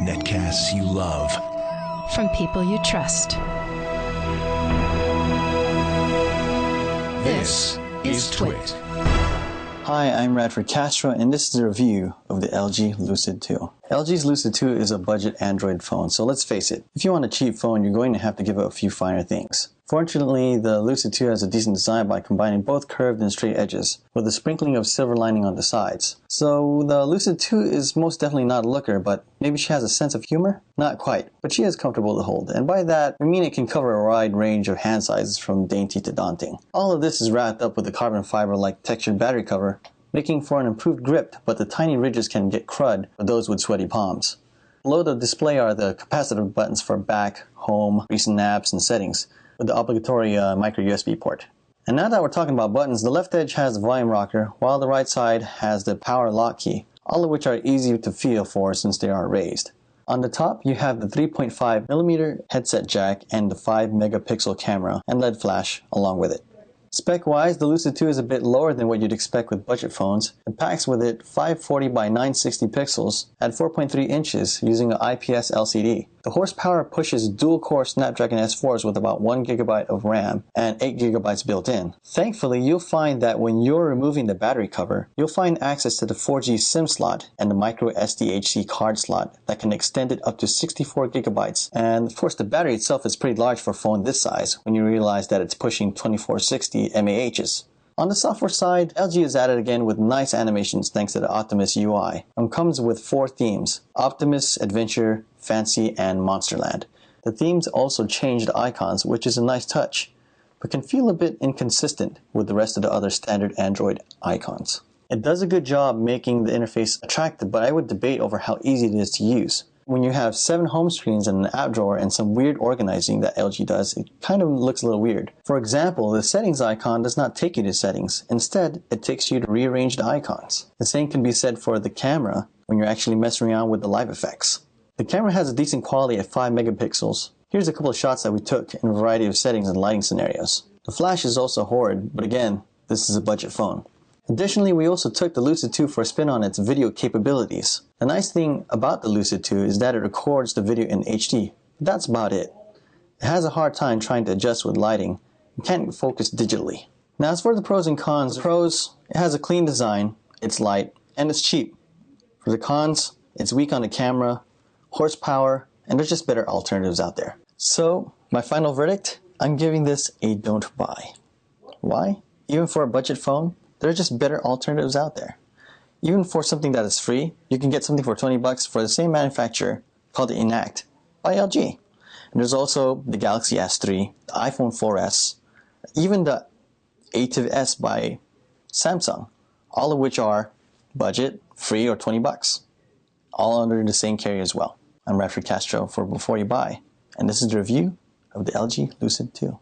Netcasts you love. From people you trust. This is Twit. Hi, I'm Radford Castro, and this is a review of the LG Lucid 2. LG's Lucid 2 is a budget Android phone, so let's face it, if you want a cheap phone, you're going to have to give up a few finer things. Fortunately, the Lucid 2 has a decent design by combining both curved and straight edges, with a sprinkling of silver lining on the sides. So the Lucid 2 is most definitely not a looker, but maybe she has a sense of humor? Not quite, but she is comfortable to hold, and by that, I mean it can cover a wide range of hand sizes from dainty to daunting. All of this is wrapped up with a carbon fiber-like textured battery cover, making for an improved grip, but the tiny ridges can get crud for those with sweaty palms. Below the display are the capacitive buttons for back, home, recent apps, and settings, with the obligatory micro USB port. And now that we're talking about buttons, the left edge has the volume rocker, while the right side has the power lock key, all of which are easy to feel for since they are raised. On the top, you have the 3.5mm headset jack and the 5 megapixel camera and LED flash along with it. Spec-wise, the Lucid 2 is a bit lower than what you'd expect with budget phones. It packs with it 540 by 960 pixels at 4.3 inches using an IPS LCD. The horsepower pushes dual-core Snapdragon S4s with about 1GB of RAM and 8GB built in. Thankfully, you'll find that when you're removing the battery cover, you'll find access to the 4G SIM slot and the micro SDHC card slot that can extend it up to 64GB. And of course, the battery itself is pretty large for a phone this size when you realize that it's pushing 2460 mAhs. On the software side, LG is at it again with nice animations thanks to the Optimus UI, and comes with 4 themes: Optimus, Adventure, Fancy, and Monsterland. The themes also change the icons, which is a nice touch, but can feel a bit inconsistent with the rest of the other standard Android icons. It does a good job making the interface attractive, but I would debate over how easy it is to use. When you have 7 home screens and an app drawer and some weird organizing that LG does, it kind of looks a little weird. For example, the settings icon does not take you to settings. Instead, it takes you to rearrange the icons. The same can be said for the camera when you're actually messing around with the live effects. The camera has a decent quality at 5 megapixels. Here's a couple of shots that we took in a variety of settings and lighting scenarios. The flash is also horrid, but again, this is a budget phone. Additionally, we also took the Lucid 2 for a spin on its video capabilities. The nice thing about the Lucid 2 is that it records the video in HD, but that's about it. It has a hard time trying to adjust with lighting and can't focus digitally. Now as for the pros and cons, the pros, it has a clean design, it's light, and it's cheap. For the cons, it's weak on the camera, horsepower, and there's just better alternatives out there. So, my final verdict, I'm giving this a don't buy. Why? Even for a budget phone, there are just better alternatives out there. Even for something that is free, you can get something for $20 for the same manufacturer called the Enact by LG. And there's also the Galaxy S3, the iPhone 4S, even the Ativ S by Samsung, all of which are budget, free, or $20, all under the same carrier as well. I'm Radford Castro for Before You Buy, and this is the review of the LG Lucid 2.